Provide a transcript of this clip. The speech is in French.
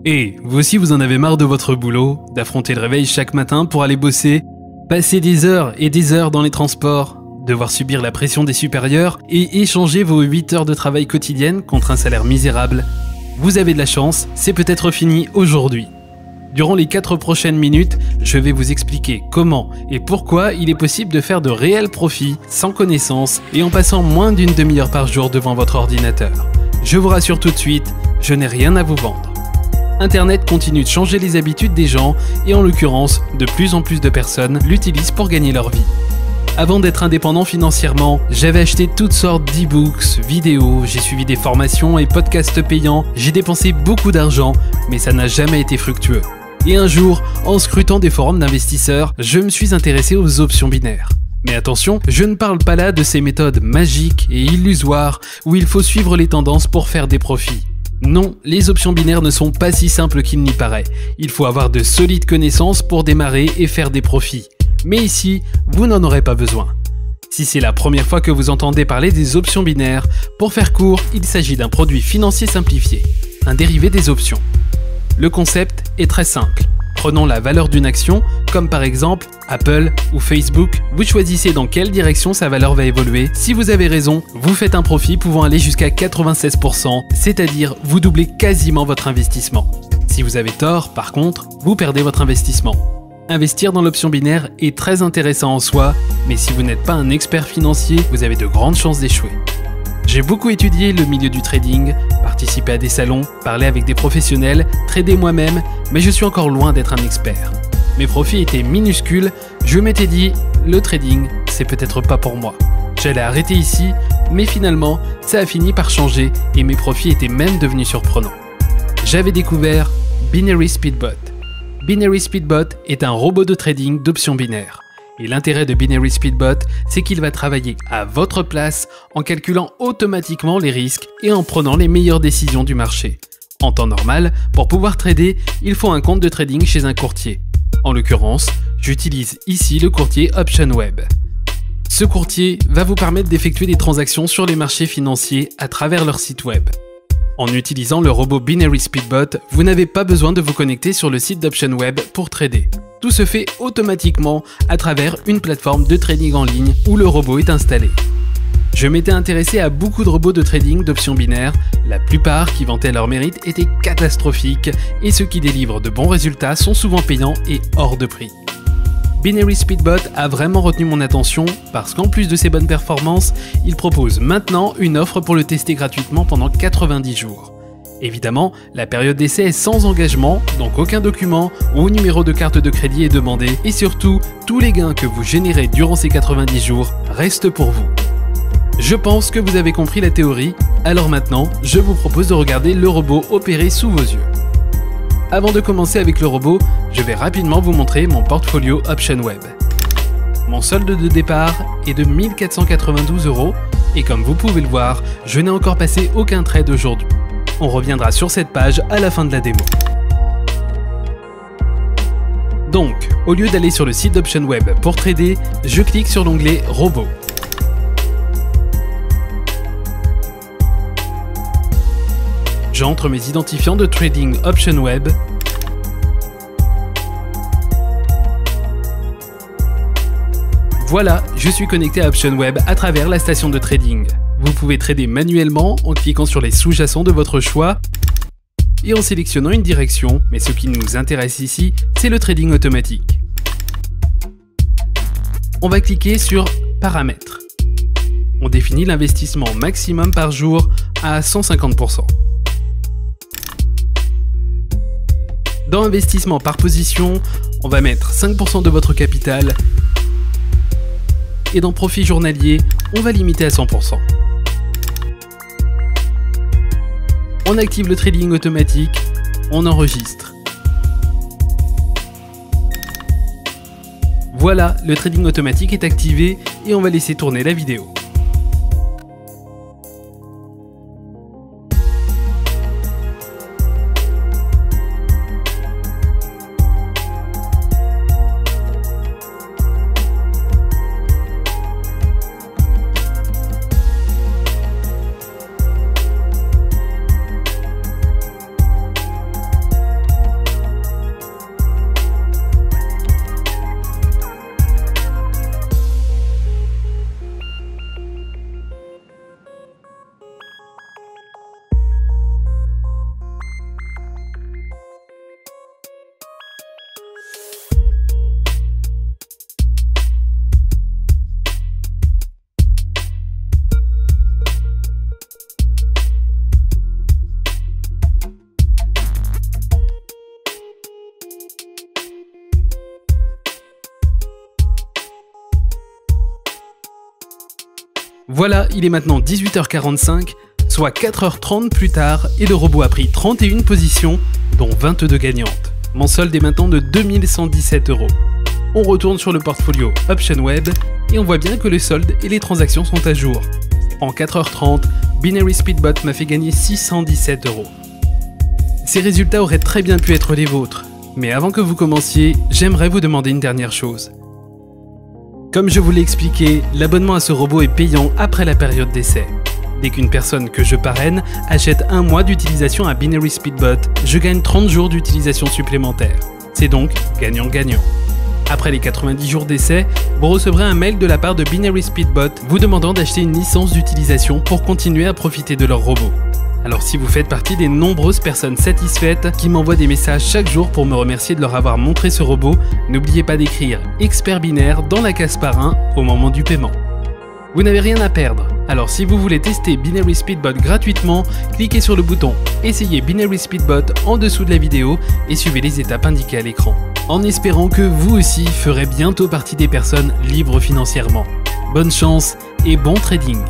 Et vous aussi vous en avez marre de votre boulot, d'affronter le réveil chaque matin pour aller bosser, passer des heures et des heures dans les transports, devoir subir la pression des supérieurs et échanger vos 8 heures de travail quotidiennes contre un salaire misérable. Vous avez de la chance, c'est peut-être fini aujourd'hui. Durant les 4 prochaines minutes, je vais vous expliquer comment et pourquoi il est possible de faire de réels profits sans connaissance et en passant moins d'une demi-heure par jour devant votre ordinateur. Je vous rassure tout de suite, je n'ai rien à vous vendre. Internet continue de changer les habitudes des gens et en l'occurrence, de plus en plus de personnes l'utilisent pour gagner leur vie. Avant d'être indépendant financièrement, j'avais acheté toutes sortes d'e-books, vidéos, j'ai suivi des formations et podcasts payants, j'ai dépensé beaucoup d'argent, mais ça n'a jamais été fructueux. Et un jour, en scrutant des forums d'investisseurs, je me suis intéressé aux options binaires. Mais attention, je ne parle pas là de ces méthodes magiques et illusoires où il faut suivre les tendances pour faire des profits. Non, les options binaires ne sont pas si simples qu'il n'y paraît. Il faut avoir de solides connaissances pour démarrer et faire des profits. Mais ici, vous n'en aurez pas besoin. Si c'est la première fois que vous entendez parler des options binaires, pour faire court, il s'agit d'un produit financier simplifié, un dérivé des options. Le concept est très simple. Prenons la valeur d'une action, comme par exemple Apple ou Facebook. Vous choisissez dans quelle direction sa valeur va évoluer. Si vous avez raison, vous faites un profit pouvant aller jusqu'à 96%, c'est-à-dire vous doublez quasiment votre investissement. Si vous avez tort, par contre, vous perdez votre investissement. Investir dans l'option binaire est très intéressant en soi, mais si vous n'êtes pas un expert financier, vous avez de grandes chances d'échouer. J'ai beaucoup étudié le milieu du trading, participé à des salons, parlé avec des professionnels, tradé moi-même, mais je suis encore loin d'être un expert. Mes profits étaient minuscules, je m'étais dit, le trading, c'est peut-être pas pour moi. J'allais arrêter ici, mais finalement, ça a fini par changer et mes profits étaient même devenus surprenants. J'avais découvert Binary Speedbot. Binary Speedbot est un robot de trading d'options binaires. Et l'intérêt de Binary Speedbot, c'est qu'il va travailler à votre place en calculant automatiquement les risques et en prenant les meilleures décisions du marché. En temps normal, pour pouvoir trader, il faut un compte de trading chez un courtier. En l'occurrence, j'utilise ici le courtier OptionWeb. Ce courtier va vous permettre d'effectuer des transactions sur les marchés financiers à travers leur site web. En utilisant le robot Binary Speedbot, vous n'avez pas besoin de vous connecter sur le site d'OptionWeb pour trader. Tout se fait automatiquement à travers une plateforme de trading en ligne où le robot est installé. Je m'étais intéressé à beaucoup de robots de trading d'options binaires, la plupart qui vantaient leur mérite étaient catastrophiques et ceux qui délivrent de bons résultats sont souvent payants et hors de prix. Binary Speedbot a vraiment retenu mon attention parce qu'en plus de ses bonnes performances, il propose maintenant une offre pour le tester gratuitement pendant 90 jours. Évidemment, la période d'essai est sans engagement, donc aucun document ou numéro de carte de crédit est demandé et surtout, tous les gains que vous générez durant ces 90 jours restent pour vous. Je pense que vous avez compris la théorie, alors maintenant, je vous propose de regarder le robot opérer sous vos yeux. Avant de commencer avec le robot, je vais rapidement vous montrer mon portfolio OptionWeb. Mon solde de départ est de 1 492 € et comme vous pouvez le voir, je n'ai encore passé aucun trade aujourd'hui. On reviendra sur cette page à la fin de la démo. Donc, au lieu d'aller sur le site d'OptionWeb pour trader, je clique sur l'onglet Robot. J'entre mes identifiants de trading OptionWeb. Voilà, je suis connecté à OptionWeb à travers la station de trading. Vous pouvez trader manuellement en cliquant sur les sous-jacents de votre choix et en sélectionnant une direction, mais ce qui nous intéresse ici, c'est le trading automatique. On va cliquer sur Paramètres. On définit l'investissement maximum par jour à 150%. Dans investissement par position, on va mettre 5% de votre capital et dans profit journalier, on va limiter à 100%. On active le trading automatique, on enregistre. Voilà, le trading automatique est activé et on va laisser tourner la vidéo. Voilà, il est maintenant 18h45, soit 4h30 plus tard, et le robot a pris 31 positions, dont 22 gagnantes. Mon solde est maintenant de 2117 €. On retourne sur le portfolio Option Web, et on voit bien que le solde et les transactions sont à jour. En 4h30, Binary Speedbot m'a fait gagner 617 €. Ces résultats auraient très bien pu être les vôtres, mais avant que vous commenciez, j'aimerais vous demander une dernière chose. Comme je vous l'ai expliqué, l'abonnement à ce robot est payant après la période d'essai. Dès qu'une personne que je parraine achète un mois d'utilisation à Binary Speedbot, je gagne 30 jours d'utilisation supplémentaire. C'est donc gagnant-gagnant. Après les 90 jours d'essai, vous recevrez un mail de la part de Binary Speedbot vous demandant d'acheter une licence d'utilisation pour continuer à profiter de leur robot. Alors si vous faites partie des nombreuses personnes satisfaites qui m'envoient des messages chaque jour pour me remercier de leur avoir montré ce robot, n'oubliez pas d'écrire expert binaire dans la case parrain au moment du paiement. Vous n'avez rien à perdre, alors si vous voulez tester Binary Speedbot gratuitement, cliquez sur le bouton Essayez Binary Speedbot en dessous de la vidéo et suivez les étapes indiquées à l'écran, en espérant que vous aussi ferez bientôt partie des personnes libres financièrement. Bonne chance et bon trading!